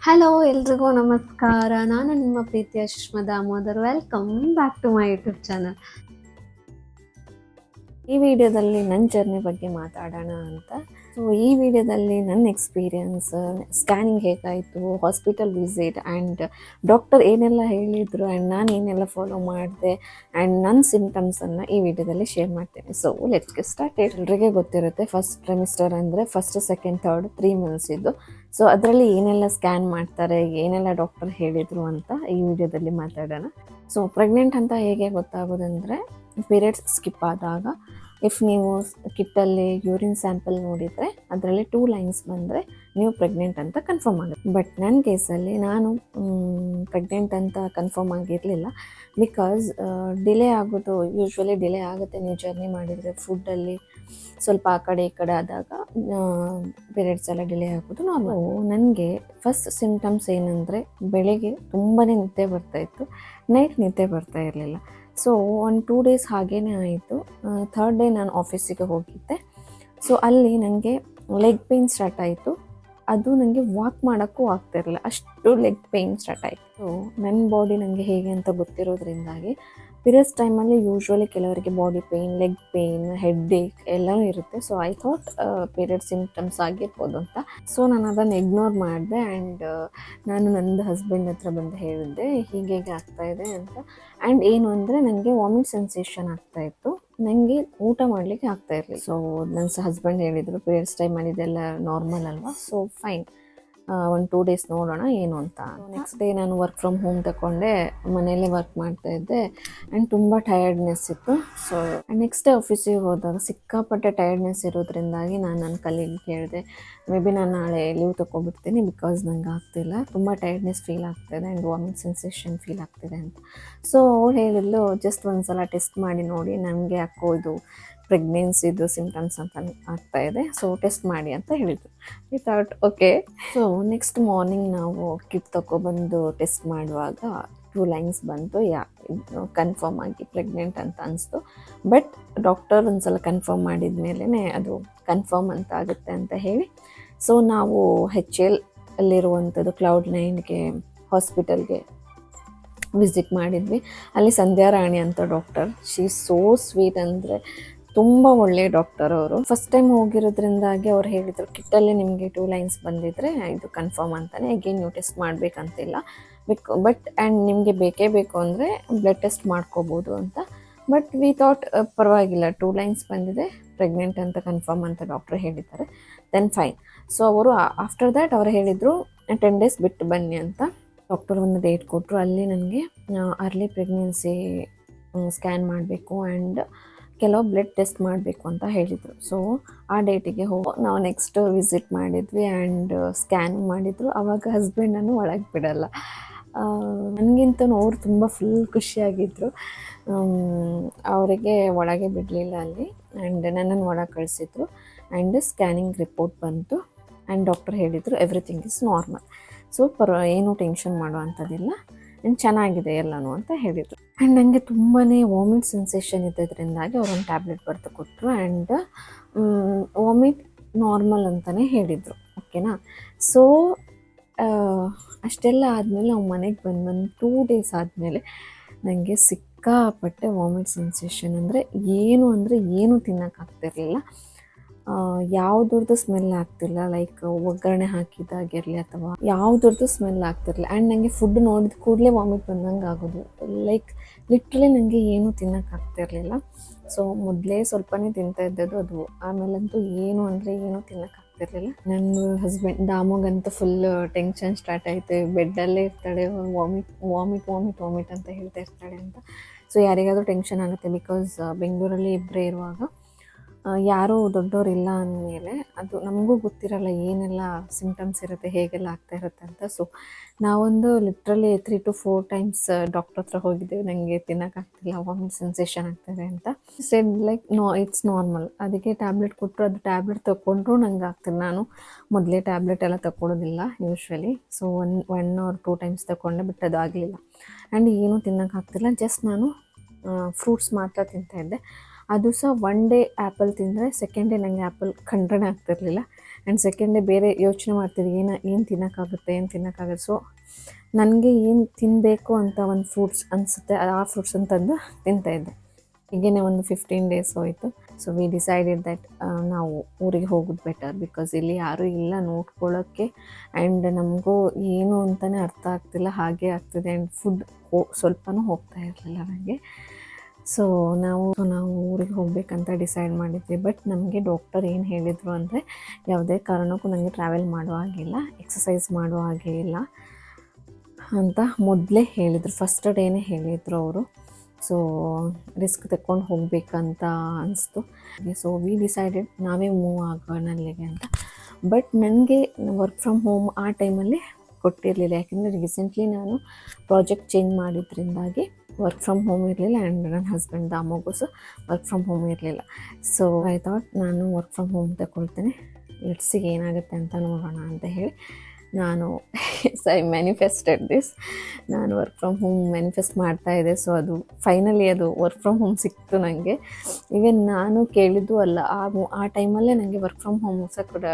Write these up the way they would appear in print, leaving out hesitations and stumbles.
Hello ಎಲ್ರಿಗೂ ನಮಸ್ಕಾರ. ನಾನು ನಿಮ್ಮ ಪ್ರೀತಿಯ Sushma Damodar. Welcome back to my YouTube channel. ಈ ವಿಡಿಯೋದಲ್ಲಿ ನನ್ನ ಜರ್ನಿ ಬಗ್ಗೆ ಮಾತಾಡೋಣ ಅಂತ. ಸೊ ಈ ವಿಡಿಯೋದಲ್ಲಿ ನನ್ನ ಎಕ್ಸ್ಪೀರಿಯನ್ಸ್, ಸ್ಕ್ಯಾನಿಂಗ್ ಹೇಗಾಯಿತು, ಹಾಸ್ಪಿಟಲ್ ವಿಸಿಟ್ ಆ್ಯಂಡ್ ಡಾಕ್ಟರ್ ಏನೆಲ್ಲ ಹೇಳಿದರು ಆ್ಯಂಡ್ ನಾನು ಏನೆಲ್ಲ ಫಾಲೋ ಮಾಡಿದೆ ಆ್ಯಂಡ್ ನನ್ನ ಸಿಂಟಮ್ಸನ್ನು ಈ ವಿಡಿಯೋದಲ್ಲಿ ಶೇರ್ ಮಾಡ್ತೇನೆ. So let's get started. ಎಲ್ರಿಗೆ ಗೊತ್ತಿರುತ್ತೆ, ಫಸ್ಟ್ ಟ್ರೈಮಿಸ್ಟರ್ ಅಂದರೆ ಫಸ್ಟ್, ಸೆಕೆಂಡ್, ಥರ್ಡ್ 3 ಮಂತ್ಸ್ ಇದ್ದು. ಸೊ ಅದರಲ್ಲಿ ಏನೆಲ್ಲ ಸ್ಕ್ಯಾನ್ ಮಾಡ್ತಾರೆ, ಏನೆಲ್ಲ ಡಾಕ್ಟರ್ ಹೇಳಿದರು ಅಂತ ಈ ವಿಡಿಯೋದಲ್ಲಿ ಮಾತಾಡೋಣ. ಸೊ ಪ್ರೆಗ್ನೆಂಟ್ ಅಂತ ಹೇಗೆ ಗೊತ್ತಾಗೋದಂದರೆ, ಪೀರಿಯಡ್ಸ್ ಸ್ಕಿಪ್ ಆದಾಗ ಇಫ್ ನೀವು ಕಿಟ್ಟಲ್ಲಿ ಯೂರಿನ್ ಸ್ಯಾಂಪಲ್ ನೋಡಿದರೆ ಅದರಲ್ಲಿ 2 ಲೈನ್ಸ್ ಬಂದರೆ ನೀವು ಪ್ರೆಗ್ನೆಂಟ್ ಅಂತ ಕನ್ಫರ್ಮ್ ಆಗುತ್ತೆ. ಬಟ್ ನನ್ನ ಕೇಸಲ್ಲಿ ನಾನು ಪ್ರೆಗ್ನೆಂಟ್ ಅಂತ ಕನ್ಫರ್ಮ್ ಆಗಿರಲಿಲ್ಲ. ಬಿಕಾಸ್ ಡಿಲೇ ಆಗೋದು ಯೂಶ್ವಲಿ ಡಿಲೇ ಆಗುತ್ತೆ. ನೀವು ಜರ್ನಿ ಮಾಡಿದರೆ ಫುಡ್ಡಲ್ಲಿ ಸ್ವಲ್ಪ ಆ ಕಡೆ ಈ ಕಡೆ ಆದಾಗ ಪೀರಿಯಡ್ಸ್ ಎಲ್ಲ ಡಿಲೇ ಆಗೋದು ನಾರ್ಮಲ್. ನನಗೆ ಫಸ್ಟ್ ಸಿಂಟಮ್ಸ್ ಏನಂದರೆ, ಬೆಳಗ್ಗೆ ತುಂಬಾ ನಿದ್ದೆ ಬರ್ತಾಯಿತ್ತು, ನೈಟ್ ನಿದ್ದೆ ಬರ್ತಾ ಇರಲಿಲ್ಲ. ಸೊ ಒಂದು 2 ಡೇಸ್ ಹಾಗೇ ಆಯಿತು. ಥರ್ಡ್ ಡೇ ನಾನು ಆಫೀಸಿಗೆ ಹೋಗಿದ್ದೆ. ಸೊ ಅಲ್ಲಿ ನನಗೆ ಲೆಗ್ ಪೇಯ್ನ್ ಸ್ಟಾರ್ಟ್ ಆಯಿತು. ಅದು ನನಗೆ ವಾಕ್ ಮಾಡೋಕ್ಕೂ ಆಗ್ತಿರಲಿಲ್ಲ, ಅಷ್ಟು ಲೆಗ್ ಪೇಯ್ನ್ ಸ್ಟಾರ್ಟ್ ಆಯಿತು. ಸೊ ನನ್ನ ಬಾಡಿ ನನಗೆ ಹೇಗೆ ಅಂತ ಗೊತ್ತಿರೋದ್ರಿಂದಾಗಿ ಪೀರಿಯಡ್ಸ್ ಟೈಮಲ್ಲಿ ಯೂಶ್ವಲಿ ಕೆಲವರಿಗೆ body pain, leg pain, headache ಎಲ್ಲನೂ ಇರುತ್ತೆ. So I thought period symptoms ಆಗಿರ್ಬೋದು ಅಂತ. ಸೊ ನಾನು ಅದನ್ನು ಇಗ್ನೋರ್ ಮಾಡಿದೆ ಆ್ಯಂಡ್ ನಾನು ನನ್ನ ಹಸ್ಬೆಂಡ್ ಹತ್ರ ಬಂದು ಹೇಳಿದ್ದೆ ಹೀಗೆ ಆಗ್ತಾಯಿದೆ ಅಂತ. ಆ್ಯಂಡ್ ಏನು ಅಂದರೆ, ನನಗೆ ವಾಮಿಟ್ ಸೆನ್ಸೇಷನ್ ಆಗ್ತಾಯಿತ್ತು, ನನಗೆ ಊಟ ಮಾಡಲಿಕ್ಕೆ ಆಗ್ತಾಯಿರಲಿಲ್ಲ. ಸೊ ನನ್ನ ಹಸ್ಬೆಂಡ್ ಹೇಳಿದರು, ಪೀರಿಯಡ್ಸ್ ಟೈಮಲ್ಲಿ ಇದೆಲ್ಲ ನಾರ್ಮಲ್ ಅಲ್ವಾ, ಸೊ ಫೈನ್, ಒಂದು 2 ಡೇಸ್ ನೋಡೋಣ ಏನು ಅಂತ. ನೆಕ್ಸ್ಟ್ ಡೇ ನಾನು ವರ್ಕ್ ಫ್ರಮ್ ಹೋಮ್ ತಗೊಂಡೆ, ಮನೆಯಲ್ಲೇ ವರ್ಕ್ ಮಾಡ್ತಾಯಿದ್ದೆ ಆ್ಯಂಡ್ ತುಂಬ ಟಯರ್ಡ್ನೆಸ್ ಇತ್ತು. ಸೊ ನೆಕ್ಸ್ಟ್ ಡೇ ಆಫೀಸಿಗೆ ಹೋದಾಗ ಸಿಕ್ಕಾಪಟ್ಟೆ ಟಯರ್ಡ್ನೆಸ್ ಇರೋದ್ರಿಂದಾಗಿ ನಾನು ನನ್ನ ಕಲೀಗ್ ಹೇಳಿದೆ, ಮೇ ಬಿ ನಾನು ನಾಳೆ ಲೀವ್ ತೊಗೊಬಿಡ್ತೀನಿ, ಬಿಕಾಸ್ ನಂಗೆ ಆಗ್ತಿಲ್ಲ, ತುಂಬ ಟಯರ್ಡ್ನೆಸ್ ಫೀಲ್ ಆಗ್ತಾಯಿದೆ ಆ್ಯಂಡ್ ವಾಮಿಟ್ ಸೆನ್ಸೇಷನ್ ಫೀಲ್ ಆಗ್ತಿದೆ ಅಂತ. ಸೊ ಅವ್ರು ಹೇಳಿದ್ಲು, ಜಸ್ಟ್ ಒಂದು ಸಲ ಟೆಸ್ಟ್ ಮಾಡಿ ನೋಡಿ, ನನಗೆ ಯಾಕೋ ಇದು ಪ್ರೆಗ್ನೆನ್ಸಿದು ಸಿಂಪ್ಟಮ್ಸ್ ಅಂತ ಆಗ್ತಾಯಿದೆ, ಸೊ ಟೆಸ್ಟ್ ಮಾಡಿ ಅಂತ ಹೇಳಿದ್ರು. Without okay. So next morning ನಾವು ಕಿಟ್ ತೊಗೊಬಂದು ಟೆಸ್ಟ್ ಮಾಡುವಾಗ 2 ಲೈನ್ಸ್ ಬಂತು. ಕನ್ಫರ್ಮ್ ಆಗಿ ಪ್ರೆಗ್ನೆಂಟ್ ಅಂತ ಅನಿಸ್ತು. ಬಟ್ ಡಾಕ್ಟರ್ ಒಂದು ಸಲ ಕನ್ಫರ್ಮ್ ಮಾಡಿದ ಮೇಲೇ ಅದು ಕನ್ಫರ್ಮ್ ಅಂತ ಆಗುತ್ತೆ ಅಂತ ಹೇಳಿ, ಸೊ ನಾವು HL ಅಲ್ಲಿರುವಂಥದ್ದು Cloud9ಗೆ ಹಾಸ್ಪಿಟಲ್ಗೆ ವಿಸಿಟ್ ಮಾಡಿದ್ವಿ. ಅಲ್ಲಿ ಸಂಧ್ಯಾ ರಾಣಿ ಅಂತ ಡಾಕ್ಟರ್, ಶಿ ಸೋ ಸ್ವೀಟ್, ಅಂದರೆ ತುಂಬ ಒಳ್ಳೆಯ ಡಾಕ್ಟರ್ ಅವರು. ಫಸ್ಟ್ ಟೈಮ್ ಹೋಗಿರೋದ್ರಿಂದಾಗಿ ಅವ್ರು ಹೇಳಿದರು, ಕಿಟ್ಟಲ್ಲಿ ನಿಮಗೆ 2 ಲೈನ್ಸ್ ಬಂದಿದ್ದರೆ ಇದು ಕನ್ಫರ್ಮ್ ಅಂತಾನೆ, ಅಗೇನ್ ನೀವು ಟೆಸ್ಟ್ ಮಾಡಬೇಕಂತಿಲ್ಲ, ಬಟ್ ಆ್ಯಂಡ್ ನಿಮಗೆ ಬೇಕೇ ಬೇಕು ಅಂದರೆ ಬ್ಲಡ್ ಟೆಸ್ಟ್ ಮಾಡ್ಕೋಬೋದು ಅಂತ. ಬಟ್ ವಿ ಥಾಟ್ ಪರವಾಗಿಲ್ಲ, 2 ಲೈನ್ಸ್ ಬಂದಿದೆ, ಪ್ರೆಗ್ನೆಂಟ್ ಅಂತ ಕನ್ಫರ್ಮ್ ಅಂತ ಡಾಕ್ಟ್ರ್ ಹೇಳಿದ್ದಾರೆ, ದೆನ್ ಫೈನ್. ಸೊ ಅವರು ಆಫ್ಟರ್ ದ್ಯಾಟ್ ಅವ್ರು ಹೇಳಿದರು 10 ಡೇಸ್ ಬಿಟ್ಟು ಬನ್ನಿ ಅಂತ. ಡಾಕ್ಟರ್ ಒಂದು ಡೇಟ್ ಕೊಟ್ಟರು. ಅಲ್ಲಿ ನನಗೆ ಅರ್ಲಿ ಪ್ರೆಗ್ನೆನ್ಸಿ ಸ್ಕ್ಯಾನ್ ಮಾಡಬೇಕು ಆ್ಯಂಡ್ ಕೆಲವು ಬ್ಲಡ್ ಟೆಸ್ಟ್ ಮಾಡಬೇಕು ಅಂತ ಹೇಳಿದರು. ಸೊ ಆ ಡೇಟಿಗೆ ನಾವು ನೆಕ್ಸ್ಟ್ ವಿಸಿಟ್ ಮಾಡಿದ್ವಿ ಆ್ಯಂಡ್ ಸ್ಕ್ಯಾನ್ ಮಾಡಿದರು. ಆವಾಗ ಹಸ್ಬೆಂಡನ್ನು ಒಳಗೆ ಬಿಡಲ್ಲ, ನನಗಿಂತನೂ ಅವ್ರು ತುಂಬ ಫುಲ್ ಖುಷಿಯಾಗಿದ್ದರು. ಅವರಿಗೆ ಒಳಗೆ ಬಿಡಲಿಲ್ಲ ಅಲ್ಲಿ ಆ್ಯಂಡ್ ನನ್ನನ್ನು ಒಳಗೆ ಕಳಿಸಿದ್ರು. ಆ್ಯಂಡ್ ಸ್ಕ್ಯಾನಿಂಗ್ ರಿಪೋರ್ಟ್ ಬಂತು ಆ್ಯಂಡ್ ಡಾಕ್ಟರ್ ಹೇಳಿದರು ಎವ್ರಿಥಿಂಗ್ ಇಸ್ ನಾರ್ಮಲ್, ಸೊ ಏನೂ ಟೆನ್ಷನ್ ಮಾಡೋ ಅಂಥದ್ದಿಲ್ಲ ಆ್ಯಂಡ್ ಚೆನ್ನಾಗಿದೆ ಎಲ್ಲನೂ ಅಂತ ಹೇಳಿದರು. ಆ್ಯಂಡ್ ನನಗೆ ತುಂಬಾ ವಾಮಿಟ್ ಸೆನ್ಸೇಷನ್ ಇದ್ದದ್ರಿಂದಾಗಿ ಅವರೊಂದು ಟ್ಯಾಬ್ಲೆಟ್ ಬರೆದು ಕೊಟ್ಟರು ಆ್ಯಂಡ್ ವಾಮಿಟ್ ನಾರ್ಮಲ್ ಅಂತಲೇ ಹೇಳಿದರು. ಓಕೆನಾ. ಸೊ ಅಷ್ಟೆಲ್ಲ ಆದಮೇಲೆ ನಾವು ಮನೆಗೆ ಬಂದು 2 ಡೇಸ್ ಆದಮೇಲೆ ನನಗೆ ಸಿಕ್ಕಾಪಟ್ಟೆ ವಾಮಿಟ್ ಸೆನ್ಸೇಷನ್, ಅಂದರೆ ಏನು ತಿನ್ನೋಕ್ಕಾಗ್ತಿರ್ಲಿಲ್ಲ. ಯಾವುದ್ರದ್ದು ಸ್ಮೆಲ್ ಆಗ್ತಿಲ್ಲ, ಲೈಕ್ ಒಗ್ಗರಣೆ ಹಾಕಿದಾಗಿರಲಿ ಅಥವಾ ಯಾವುದ್ರದ್ದು ಸ್ಮೆಲ್ ಆಗ್ತಿರಲಿಲ್ಲ. ಆ್ಯಂಡ್ ನನಗೆ ಫುಡ್ ನೋಡಿದ ಕೂಡಲೇ ವಾಮಿಟ್ ಬಂದಂಗೆ ಆಗೋದು, ಲೈಕ್ ಲಿಟ್ರಲಿ ನನಗೆ ಏನೂ ತಿನ್ನೋಕ್ಕಾಗ್ತಿರ್ಲಿಲ್ಲ. ಸೊ ಮೊದಲೇ ಸ್ವಲ್ಪನೇ ತಿಂತಾ ಇದ್ದದ್ದು ಅದು, ಆಮೇಲಂತೂ ಏನು ತಿನ್ನೋಕ್ಕಾಗ್ತಿರ್ಲಿಲ್ಲ. ನನ್ನ ಹಸ್ಬೆಂಡ್ ದಾಮೋಗಂತೂ ಫುಲ್ ಟೆನ್ಷನ್ ಸ್ಟಾರ್ಟ್ ಆಯಿತು, ಬೆಡ್ಡಲ್ಲೇ ಇರ್ತಾಳೆ, ವಾಮಿಟ್ ಅಂತ ಹೇಳ್ತಾ ಇರ್ತಾಳೆ ಅಂತ. ಸೊ ಯಾರಿಗಾದರೂ ಟೆನ್ಷನ್ ಆಗುತ್ತೆ, ಬಿಕಾಸ್ ಬೆಂಗಳೂರಲ್ಲಿ ಇಬ್ಬರೇ ಇರುವಾಗ ಯಾರೂ ದೊಡ್ಡವರಿಲ್ಲ ಅಂದಮೇಲೆ ಅದು ನಮಗೂ ಗೊತ್ತಿರಲ್ಲ ಏನೆಲ್ಲ ಸಿಂಪ್ಟಮ್ಸ್ ಇರುತ್ತೆ, ಹೇಗೆಲ್ಲ ಆಗ್ತಾ ಇರುತ್ತೆ ಅಂತ. ಸೊ ನಾವೊಂದು ಲಿಟ್ರಲಿ 3 to 4 ಟೈಮ್ಸ್ ಡಾಕ್ಟ್ರ್ ಹತ್ರ ಹೋಗಿದ್ದೇವೆ, ನನಗೆ ತಿನ್ನೋಕ್ಕಾಗ್ತಿಲ್ಲ, ವಾಮಿಟ್ ಸೆನ್ಸೇಷನ್ ಆಗ್ತಾಯಿದೆ ಅಂತ. Shed like it's normal. ಅದಕ್ಕೆ ಟ್ಯಾಬ್ಲೆಟ್ ಕೊಟ್ಟರು, ಅದು ಟ್ಯಾಬ್ಲೆಟ್ ತೊಗೊಂಡ್ರೂ ನಂಗೆ ಆಗ್ತಿಲ್ಲ. ನಾನು ಮೊದಲೇ ಟ್ಯಾಬ್ಲೆಟ್ ಎಲ್ಲ ತಗೊಳ್ಳೋದಿಲ್ಲ ಯೂಶ್ವಲಿ. ಸೊ 1 or 2 ಟೈಮ್ಸ್ ತಗೊಂಡೆ, ಬಟ್ ಅದು ಆಗಲಿಲ್ಲ ಆ್ಯಂಡ್ ಏನೂ ತಿನ್ನೋಕ್ಕಾಗ್ತಿಲ್ಲ. ಜಸ್ಟ್ ನಾನು ಫ್ರೂಟ್ಸ್ ಮಾತ್ರ ತಿಂತಾಯಿದ್ದೆ. ಅದು ಸಹ 1 ಡೇ ಆ್ಯಪಲ್ ತಿಂದರೆ ಸೆಕೆಂಡ್ ಡೇ ನನಗೆ ಆ್ಯಪಲ್ ಕಂಡ್ರೇ ಆಗ್ತಿರ್ಲಿಲ್ಲ ಆ್ಯಂಡ್ ಸೆಕೆಂಡ್ ಡೇ ಬೇರೆ ಯೋಚನೆ ಮಾಡ್ತೀವಿ ಏನು ತಿನ್ನೋಕ್ಕಾಗುತ್ತೆ. ಸೊ ನನಗೆ ಏನು ತಿನ್ನಬೇಕು ಅಂತ ಒಂದು ಫ್ರೂಟ್ಸ್ ಅನಿಸುತ್ತೆ, ಆ ಫ್ರೂಟ್ಸ್ ಅಂತಂದು ತಿಂತಾಯಿದ್ದೆ. ಹೀಗೇ ಒಂದು 15 ಡೇಸ್ ಹೋಯಿತು. ಸೊ ವಿ ಡಿಸೈಡೆಡ್ ದಟ್ ನಾವು ಊರಿಗೆ ಹೋಗೋದು ಬೆಟರ್, ಬಿಕಾಸ್ ಇಲ್ಲಿ ಯಾರೂ ಇಲ್ಲ ನೋಡ್ಕೊಳ್ಳೋಕ್ಕೆ. ಆ್ಯಂಡ್ ನಮಗೂ ಏನು ಅಂತಲೇ ಅರ್ಥ ಆಗ್ತಿಲ್ಲ, ಹಾಗೆ ಆಗ್ತಿದೆ. ಆ್ಯಂಡ್ ಫುಡ್ ಸ್ವಲ್ಪನೂ ಹೋಗ್ತಾ ಇರಲಿಲ್ಲ ನನಗೆ. ಸೊ ನಾವು ಊರಿಗೆ ಹೋಗಬೇಕಂತ ಡಿಸೈಡ್ ಮಾಡಿದ್ವಿ. ಬಟ್ ನಮಗೆ ಡಾಕ್ಟರ್ ಏನು ಹೇಳಿದರು ಅಂದರೆ, ಯಾವುದೇ ಕಾರಣಕ್ಕೂ ನನಗೆ ಟ್ರಾವೆಲ್ ಮಾಡೋ ಹಾಗಿಲ್ಲ, ಎಕ್ಸಸೈಸ್ ಮಾಡೋ ಹಾಗೆ ಇಲ್ಲ ಅಂತ ಮೊದಲೇ ಹೇಳಿದರು. ಫಸ್ಟ್ ಡೇನೇ ಹೇಳಿದರು ಅವರು. ಸೊ ರಿಸ್ಕ್ ತಗೊಂಡು ಹೋಗಬೇಕಂತ ಅನಿಸ್ತು. ಸೊ ವಿ ಡಿಸೈಡೆಡ್ ನಾವೇ ಮೂವ್ ಆಗೋಣ ಅಲ್ಲಿಗೆ ಅಂತ. ಬಟ್ ನನಗೆ ವರ್ಕ್ ಫ್ರಮ್ ಹೋಮ್ ಆ ಟೈಮಲ್ಲಿ ಕೊಟ್ಟಿರಲಿಲ್ಲ, ಯಾಕೆಂದರೆ ರೀಸೆಂಟ್ಲಿ ನಾನು ಪ್ರಾಜೆಕ್ಟ್ ಚೇಂಜ್ ಮಾಡಿದ್ರಿಂದಾಗಿ ವರ್ಕ್ ಫ್ರಮ್ ಹೋಮ್ ಇರಲಿಲ್ಲ. ಆ್ಯಂಡ್ ನನ್ನ ಹಸ್ಬೆಂಡ್ ದಾಮೋಗೂ ಸಹ ವರ್ಕ್ ಫ್ರಮ್ ಹೋಮ್ ಇರಲಿಲ್ಲ. ಸೊ ಐ ಥಾಟ್ ನಾನು ವರ್ಕ್ ಫ್ರಮ್ ಹೋಮ್ ತಗೊಳ್ತೇನೆ, ಲೆಟ್ಸಿಗೆ ಏನಾಗುತ್ತೆ ಅಂತ ನೋಡೋಣ ಅಂತ ಹೇಳಿ ನಾನು ಐ ಮ್ಯಾನಿಫೆಸ್ಟೆಡ್ ದಿಸ್. ನಾನು ವರ್ಕ್ ಫ್ರಮ್ ಹೋಮ್ ಮ್ಯಾನಿಫೆಸ್ಟ್ ಮಾಡ್ತಾಯಿದ್ದೆ. ಸೊ ಅದು ಫೈನಲಿ ಅದು ವರ್ಕ್ ಫ್ರಮ್ ಹೋಮ್ ಸಿಕ್ತು ನನಗೆ. ಈವನ್ ನಾನು ಕೇಳಿದ್ದು ಅಲ್ಲ, ಆ ಟೈಮಲ್ಲೇ ನನಗೆ ವರ್ಕ್ ಫ್ರಮ್ ಹೋಮ್ ಸಹ ಕೂಡ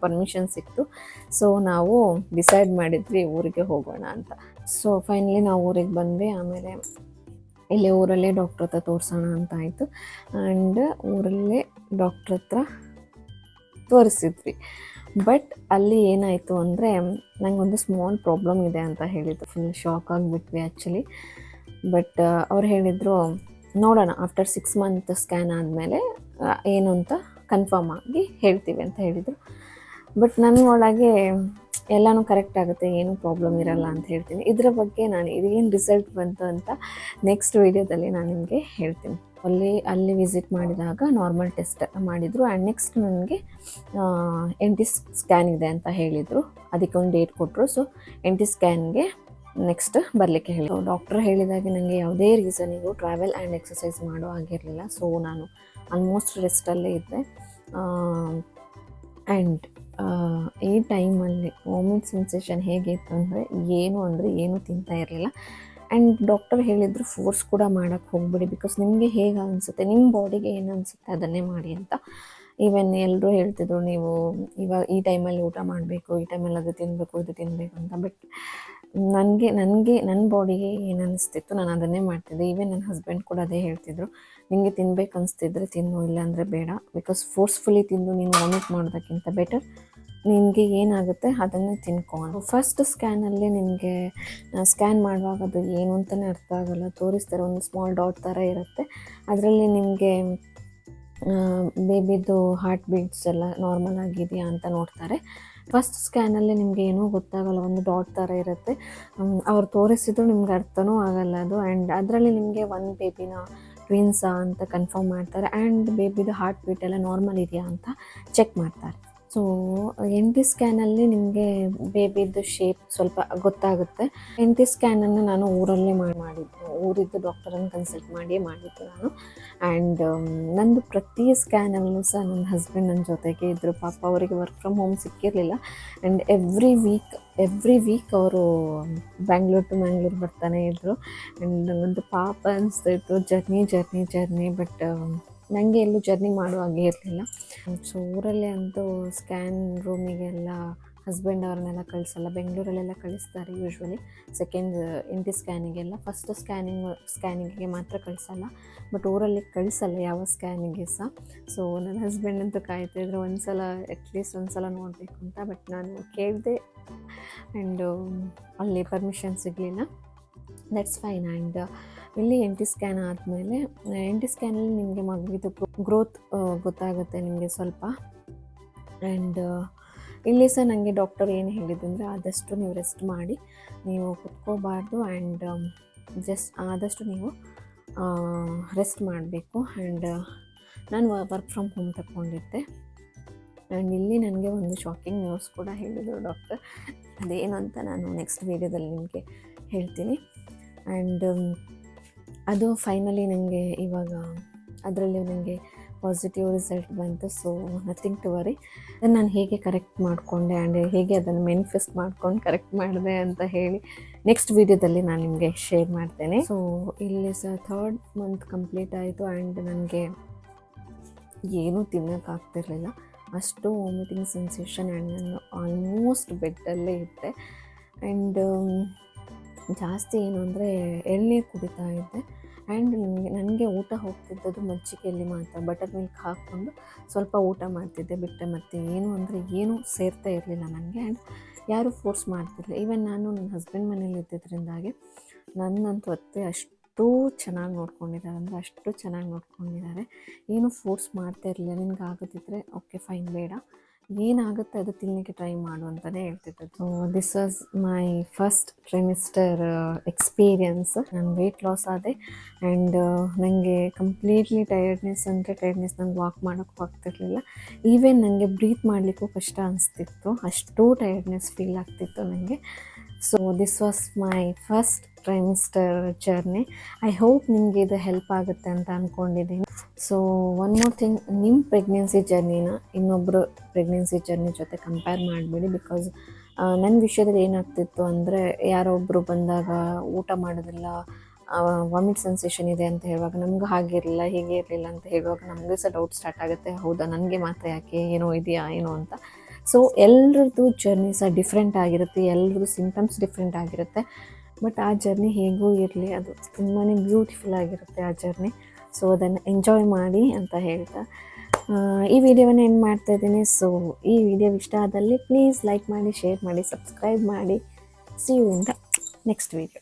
ಪರ್ಮಿಷನ್ ಸಿಕ್ತು. ಸೊ ನಾವು ಡಿಸೈಡ್ ಮಾಡಿದ್ವಿ ಊರಿಗೆ ಹೋಗೋಣ ಅಂತ. ಸೊ ಫೈನಲಿ ನಾವು ಊರಿಗೆ ಬಂದ್ವಿ. ಆಮೇಲೆ ಇಲ್ಲೇ ಊರಲ್ಲೇ ಡಾಕ್ಟ್ರ್ ಹತ್ರ ತೋರಿಸೋಣ ಅಂತ ಆಯಿತು. ಆ್ಯಂಡ್ ಊರಲ್ಲೇ ಡಾಕ್ಟ್ರ್ ಹತ್ರ ತೋರಿಸಿದ್ವಿ. ಬಟ್ ಅಲ್ಲಿ ಏನಾಯಿತು ಅಂದರೆ, ನನಗೊಂದು ಸ್ಮಾಲ್ ಪ್ರಾಬ್ಲಮ್ ಇದೆ ಅಂತ ಹೇಳಿದ್ರು. ಫುಲ್ ಶಾಕ್ ಆಗಿಬಿಟ್ವಿ ಆ್ಯಕ್ಚುಲಿ. ಬಟ್ ಅವ್ರು ಹೇಳಿದರು, ನೋಡೋಣ ಆಫ್ಟರ್ 6 ಮಂತ್ ಸ್ಕ್ಯಾನ್ ಆದಮೇಲೆ ಏನು ಅಂತ ಕನ್ಫರ್ಮ್ ಆಗಿ ಹೇಳ್ತೀವಿ ಅಂತ ಹೇಳಿದರು. ಬಟ್ ನನ್ನ ಒಳಗೆ ಎಲ್ಲನೂ ಕರೆಕ್ಟ್ ಆಗುತ್ತೆ, ಏನೂ ಪ್ರಾಬ್ಲಮ್ ಇರಲ್ಲ ಅಂತ ಹೇಳ್ತೀನಿ. ಇದರ ಬಗ್ಗೆ ನಾನು ಇದೇನು ರಿಸಲ್ಟ್ ಬಂತು ಅಂತ ನೆಕ್ಸ್ಟ್ ವೀಡಿಯೋದಲ್ಲಿ ನಾನು ನಿಮಗೆ ಹೇಳ್ತೀನಿ. ಅಲ್ಲಿ ವಿಸಿಟ್ ಮಾಡಿದಾಗ ನಾರ್ಮಲ್ ಟೆಸ್ಟ್ ಮಾಡಿದರು. ಆ್ಯಂಡ್ ನೆಕ್ಸ್ಟ್ ನನಗೆ NT ಸ್ಕ್ಯಾನ್ ಇದೆ ಅಂತ ಹೇಳಿದರು. ಅದಕ್ಕೆ ಒಂದು ಡೇಟ್ ಕೊಟ್ಟರು. ಸೊ NT ಸ್ಕ್ಯಾನ್ಗೆ ನೆಕ್ಸ್ಟ್ ಬರಲಿಕ್ಕೆ ಹೇಳಿದರು. ಡಾಕ್ಟ್ರ್ ಹೇಳಿದಾಗೆ ನನಗೆ ಯಾವುದೇ ರೀಸನಿಗೂ ಟ್ರಾವೆಲ್ ಆ್ಯಂಡ್ ಎಕ್ಸಸೈಸ್ ಮಾಡೋ ಆಗಿರಲಿಲ್ಲ. ಸೊ ನಾನು ಆಲ್ಮೋಸ್ಟ್ ರೆಸ್ಟಲ್ಲೇ ಇದ್ದೆ. ಆ್ಯಂಡ್ ಈ ಟೈಮಲ್ಲಿ ವಾಮಿಟ್ ಸೆನ್ಸೇಷನ್ ಹೇಗಿತ್ತು ಅಂದರೆ ಏನೂ ತಿಂತಾ ಇರಲಿಲ್ಲ. ಆ್ಯಂಡ್ ಡಾಕ್ಟರ್ ಹೇಳಿದರು, ಫೋರ್ಸ್ ಕೂಡ ಮಾಡೋಕ್ಕೆ ಹೋಗ್ಬಿಡಿ, ಬಿಕಾಸ್ ನಿಮಗೆ ಹೇಗೆ ಅನಿಸುತ್ತೆ, ನಿಮ್ಮ ಬಾಡಿಗೆ ಏನು ಅನಿಸುತ್ತೆ ಅದನ್ನೇ ಮಾಡಿ ಅಂತ. ಈವನ್ ಎಲ್ಲರೂ ಹೇಳ್ತಿದ್ರು, ನೀವು ಇವಾಗ ಈ ಟೈಮಲ್ಲಿ ಊಟ ಮಾಡಬೇಕು, ಈ ಟೈಮಲ್ಲಿ ಅದು ತಿನ್ನಬೇಕು, ಇದು ತಿನ್ನಬೇಕು ಅಂತ. ಬಟ್ ನನ್ನ ಬಾಡಿಗೆ ಏನು ಅನಿಸ್ತಿತ್ತು ನಾನು ಅದನ್ನೇ ಮಾಡ್ತಿದ್ದೆ. ಈವನ್ ನನ್ನ ಹಸ್ಬೆಂಡ್ ಕೂಡ ಅದೇ ಹೇಳ್ತಿದ್ರು, ನಿಮಗೆ ತಿನ್ಬೇಕು ಅನಿಸ್ತಿದ್ರೆ ತಿನ್ನು, ಇಲ್ಲಾಂದರೆ ಬೇಡ. ಬಿಕಾಸ್ ಫೋರ್ಸ್ಫುಲಿ ತಿಂದು ನೀನು ವಾಮಿಟ್ ಮಾಡೋದಕ್ಕಿಂತ ಬೆಟರ್ ನಿನಗೆ ಏನಾಗುತ್ತೆ ಅದನ್ನೇ ತಿನ್ಕೊಂಡು. ಫಸ್ಟ್ ಸ್ಕ್ಯಾನಲ್ಲಿ ನಿಮಗೆ ಸ್ಕ್ಯಾನ್ ಮಾಡುವಾಗ ಅದು ಏನು ಅಂತಲೇ ಅರ್ಥ ಆಗೋಲ್ಲ. ತೋರಿಸ್ತಾರೆ, ಒಂದು ಸ್ಮಾಲ್ ಡಾಟ್ ಥರ ಇರುತ್ತೆ. ಅದರಲ್ಲಿ ನಿಮಗೆ ಬೇಬಿದು ಹಾರ್ಟ್ ಬೀಟ್ಸ್ ಎಲ್ಲ ನಾರ್ಮಲ್ ಆಗಿದೆಯಾ ಅಂತ ನೋಡ್ತಾರೆ. ಫಸ್ಟ್ ಸ್ಕ್ಯಾನಲ್ಲಿ ನಿಮಗೆ ಏನೂ ಗೊತ್ತಾಗಲ್ಲ, ಒಂದು ಡಾಟ್ ಥರ ಇರುತ್ತೆ. ಅವ್ರು ತೋರಿಸಿದ್ರು ನಿಮ್ಗೆ ಅರ್ಥನೂ ಆಗಲ್ಲ ಅದು. ಆ್ಯಂಡ್ ಅದರಲ್ಲಿ ನಿಮಗೆ ಒಂದು ಬೇಬಿನ ಟ್ವಿನ್ಸಾ ಅಂತ ಕನ್ಫರ್ಮ್ ಮಾಡ್ತಾರೆ. ಆ್ಯಂಡ್ ಬೇಬಿದು ಹಾರ್ಟ್ ಬೀಟ್ ಎಲ್ಲ ನಾರ್ಮಲ್ ಇದೆಯಾ ಅಂತ ಚೆಕ್ ಮಾಡ್ತಾರೆ. ಸೊ NT ಸ್ಕ್ಯಾನಲ್ಲಿ ನಿಮಗೆ ಬೇಬಿದು ಶೇಪ್ ಸ್ವಲ್ಪ ಗೊತ್ತಾಗುತ್ತೆ. NT ಸ್ಕ್ಯಾನನ್ನು ನಾನು ಊರಲ್ಲೇ ಮಾಡಿದ್ದು, ಊರಿದ್ದು ಡಾಕ್ಟರನ್ನು ಕನ್ಸಲ್ಟ್ ಮಾಡಿದ್ದು ನಾನು. ಆ್ಯಂಡ್ ನಂದು ಪ್ರತಿ ಸ್ಕ್ಯಾನಲ್ಲೂ ಸಹ ನನ್ನ ಹಸ್ಬೆಂಡ್ ನನ್ನ ಜೊತೆಗೆ ಇದ್ದರು. ಪಾಪ ಅವರಿಗೆ ವರ್ಕ್ ಫ್ರಮ್ ಹೋಮ್ ಸಿಕ್ಕಿರಲಿಲ್ಲ. ಆ್ಯಂಡ್ ಎವ್ರಿ ವೀಕ್ ಅವರು ಬ್ಯಾಂಗ್ಳೂರ್ ಟು ಮ್ಯಾಂಗ್ಳೂರ್ ಬರ್ತಾನೆ ಇದ್ದರು. ಆ್ಯಂಡ್ ನನಗಂತೂ ಪಾಪ ಅನಿಸ್ತಾಯಿತ್ತು, ಜರ್ನಿ. ಬಟ್ ನನಗೆ ಎಲ್ಲೂ ಜರ್ನಿ ಮಾಡುವಾಗೆ ಇರಲಿಲ್ಲ. ಸೊ ಊರಲ್ಲೇ ಅಂತೂ ಸ್ಕ್ಯಾನ್ ರೂಮಿಗೆಲ್ಲ ಹಸ್ಬೆಂಡ್ ಅವ್ರನ್ನೆಲ್ಲ ಕಳಿಸಲ್ಲ. ಬೆಂಗಳೂರಲ್ಲೆಲ್ಲ ಕಳಿಸ್ತಾರೆ ಯೂಶ್ವಲಿ ಸೆಕೆಂಡ್ NT ಸ್ಕ್ಯಾನಿಗೆಲ್ಲ. ಫಸ್ಟ್ ಸ್ಕ್ಯಾನಿಗೆ ಮಾತ್ರ ಕಳಿಸಲ್ಲ. ಬಟ್ ಊರಲ್ಲಿ ಕಳಿಸಲ್ಲ ಯಾವ ಸ್ಕ್ಯಾನಿಗೆ ಸಹ. ಸೊ ನನ್ನ ಹಸ್ಬೆಂಡ್ ಅಂತೂ ಕಾಯ್ತಾಯಿದ್ರು, ಅಟ್ಲೀಸ್ಟ್ ಒಂದು ಸಲ ನೋಡಬೇಕು ಅಂತ. ಬಟ್ ನಾನು ಕೇಳಿದೆ ಆ್ಯಂಡ್ ಅಲ್ಲಿ ಪರ್ಮಿಷನ್ ಸಿಗಲಿಲ್ಲ. That's fine. ಆ್ಯಂಡ್ ಇಲ್ಲಿ NT ಸ್ಕ್ಯಾನ್ ಆದಮೇಲೆ NT ಸ್ಕ್ಯಾನಲ್ಲಿ ನಿಮಗೆ ಮಗುವಿದು ಗ್ರೋತ್ ಗೊತ್ತಾಗುತ್ತೆ ನಿಮಗೆ ಸ್ವಲ್ಪ. ಆ್ಯಂಡ್ ಇಲ್ಲಿ ಸಹ ನನಗೆ ಡಾಕ್ಟರ್ ಏನು ಹೇಳಿದ್ದಂದರೆ, ಆದಷ್ಟು ನೀವು ರೆಸ್ಟ್ ಮಾಡಿ, ನೀವು ಕುತ್ಕೋಬಾರ್ದು. ಆ್ಯಂಡ್ ಆದಷ್ಟು ನೀವು ರೆಸ್ಟ್ ಮಾಡಬೇಕು. ಆ್ಯಂಡ್ ನಾನು ವರ್ಕ್ ಫ್ರಮ್ ಹೋಮ್ ತಗೊಂಡಿದ್ದೆ. ಆ್ಯಂಡ್ ಇಲ್ಲಿ ನನಗೆ ಒಂದು ಶಾಕಿಂಗ್ ನ್ಯೂಸ್ ಕೂಡ ಹೇಳಿದರು ಡಾಕ್ಟರ್. ಅದೇನು ಅಂತ ನಾನು ನೆಕ್ಸ್ಟ್ ವೀಡಿಯೋದಲ್ಲಿ ನಿಮಗೆ ಹೇಳ್ತೀನಿ. ಆ್ಯಂಡ್ ಅದು ಫೈನಲಿ ನನಗೆ ಇವಾಗ ಅದರಲ್ಲಿ ನನಗೆ ಪಾಸಿಟಿವ್ ರಿಸಲ್ಟ್ ಬಂತು. So nothing to worry. ಅದನ್ನು ನಾನು ಹೇಗೆ ಕರೆಕ್ಟ್ ಮಾಡಿಕೊಂಡೆ ಆ್ಯಂಡ್ ಹೇಗೆ ಅದನ್ನು ಮ್ಯಾನಿಫೆಸ್ಟ್ ಮಾಡ್ಕೊಂಡು ಕರೆಕ್ಟ್ ಮಾಡಿದೆ ಅಂತ ಹೇಳಿ ನೆಕ್ಸ್ಟ್ ವೀಡಿಯೋದಲ್ಲಿ ನಾನು ನಿಮಗೆ ಶೇರ್ ಮಾಡ್ತೇನೆ. ಸೊ ಇಲ್ಲಿ ಸಹ 3rd ಮಂತ್ ಕಂಪ್ಲೀಟ್ ಆಯಿತು. ಆ್ಯಂಡ್ ನನಗೆ ಏನೂ ತಿನ್ನೋಕ್ಕಾಗ್ತಿರ್ಲಿಲ್ಲ. ಅಷ್ಟು ವಾಮಿಟಿಂಗ್ ಸೆನ್ಸೇಷನ್ ಆ್ಯಂಡ್ ನಾನು ಆಲ್ಮೋಸ್ಟ್ ಬೆಡ್ಡಲ್ಲೇ ಇದ್ದೆ. ಆ್ಯಂಡ್ ಜಾಸ್ತಿ ಏನು ಅಂದರೆ ಎಳ್ನೀರು ಕುಡಿತಾ ಇದ್ದೆ. ಆ್ಯಂಡ್ ನನಗೆ ಊಟ ಹೋಗ್ತಿದ್ದದ್ದು ಮಜ್ಜಿಗೆಯಲ್ಲಿ ಮಾತ್ರ, ಬಟರ್ ಮಿಲ್ಕ್ ಹಾಕ್ಕೊಂಡು ಸ್ವಲ್ಪ ಊಟ ಮಾಡ್ತಿದ್ದೆ ಬಿಟ್ಟೆ. ಮತ್ತು ಏನು ಅಂದರೆ ಏನೂ ಸೇರ್ತಾ ಇರಲಿಲ್ಲ ನನಗೆ. ಆ್ಯಂಡ್ ಯಾರೂ ಫೋರ್ಸ್ ಮಾಡ್ತಿರಲಿಲ್ಲ. ಈವನ್ ನಾನು ನನ್ನ ಹಸ್ಬೆಂಡ್ ಮನೇಲಿ ಇದ್ದಿದ್ದರಿಂದಾಗಿ ನನ್ನಂತೂ ಅತ್ತೆ ಅಷ್ಟು ಚೆನ್ನಾಗಿ ನೋಡ್ಕೊಂಡಿದ್ದಾರೆ, ಅಂದರೆ ಅಷ್ಟು ಚೆನ್ನಾಗಿ ನೋಡ್ಕೊಂಡಿದ್ದಾರೆ. ಏನೂ ಫೋರ್ಸ್ ಮಾಡ್ತಾ ಇರಲಿಲ್ಲ. ನಿನ್ಗೆ ಆಗೋದಿದ್ರೆ ಓಕೆ ಫೈನ್, ಬೇಡ ಏನಾಗುತ್ತೆ ಅದು ತಿನ್ನಲಿಕ್ಕೆ ಟ್ರೈ ಮಾಡು ಅಂತಲೇ ಹೇಳ್ತಿದ್ದೆ. So this was my first trimester experience. ನಾನು ವೆಯ್ಟ್ ಲಾಸ್ ಆದೆ. ಆ್ಯಂಡ್ ನನಗೆ ಕಂಪ್ಲೀಟ್ಲಿ ಟಯರ್ಡ್ನೆಸ್ ನಂಗೆ ವಾಕ್ ಮಾಡೋಕ್ಕೂ ಆಗ್ತಿರ್ಲಿಲ್ಲ. ಈವನ್ ನನಗೆ ಬ್ರೀತ್ ಮಾಡಲಿಕ್ಕೂ ಕಷ್ಟ ಅನಿಸ್ತಿತ್ತು, ಅಷ್ಟು ಟಯರ್ಡ್ನೆಸ್ ಫೀಲ್ ಆಗ್ತಿತ್ತು ನನಗೆ. So this was my first trimester journey. I hope ನಿಮಗೆ ಇದು ಹೆಲ್ಪ್ ಆಗುತ್ತೆ ಅಂತ ಅಂದ್ಕೊಂಡಿದ್ದೀನಿ. ಸೊ ಒನ್ ಮೋರ್ ಥಿಂಗ್, ನಿಮ್ಮ ಪ್ರೆಗ್ನೆನ್ಸಿ ಜರ್ನಿನ ಇನ್ನೊಬ್ಬರು ಪ್ರೆಗ್ನೆನ್ಸಿ ಜರ್ನಿ ಜೊತೆ ಕಂಪೇರ್ ಮಾಡಬೇಡಿ. ಬಿಕಾಸ್ ನನ್ನ ವಿಷಯದಲ್ಲಿ ಏನಾಗ್ತಿತ್ತು ಅಂದರೆ, ಯಾರೋ ಒಬ್ಬರು ಬಂದಾಗ ಊಟ ಮಾಡೋದಿಲ್ಲ, ವಾಮಿಟ್ ಸೆನ್ಸೇಷನ್ ಇದೆ ಅಂತ ಹೇಳುವಾಗ ನಮಗೂ ಹಾಗಿರಲಿಲ್ಲ ಹೀಗೆ ಇರಲಿಲ್ಲ ಅಂತ ಹೇಳುವಾಗ ನಮಗೂ ಸಹ ಡೌಟ್ ಸ್ಟಾರ್ಟ್ ಆಗುತ್ತೆ, ಹೌದಾ ನನಗೆ ಮಾತ್ರ ಯಾಕೆ, ಏನೋ ಇದೆಯಾ ಏನೋ ಅಂತ. ಸೊ ಎಲ್ಲರದ್ದು ಜರ್ನಿ ಸಹ ಡಿಫ್ರೆಂಟ್ ಆಗಿರುತ್ತೆ, ಎಲ್ಲರದ್ದು ಸಿಂಟಮ್ಸ್ ಡಿಫ್ರೆಂಟ್ ಆಗಿರುತ್ತೆ. ಬಟ್ ಆ ಜರ್ನಿ ಹೇಗೂ ಇರಲಿ, ಅದು ತುಂಬಾ ಬ್ಯೂಟಿಫುಲ್ ಆಗಿರುತ್ತೆ ಆ ಜರ್ನಿ. ಸೊ ಅದನ್ನು ಎಂಜಾಯ್ ಮಾಡಿ ಅಂತ ಹೇಳ್ತಾ ಈ ವಿಡಿಯೋವನ್ನು ಎಂಡ್ ಮಾಡ್ತಾ ಇದ್ದೀನಿ. ಸೊ ಈ ವಿಡಿಯೋ ಇಷ್ಟ ಆದಲ್ಲಿ ಪ್ಲೀಸ್ ಲೈಕ್ ಮಾಡಿ, ಶೇರ್ ಮಾಡಿ, ಸಬ್ಸ್ಕ್ರೈಬ್ ಮಾಡಿ. See you in the next video.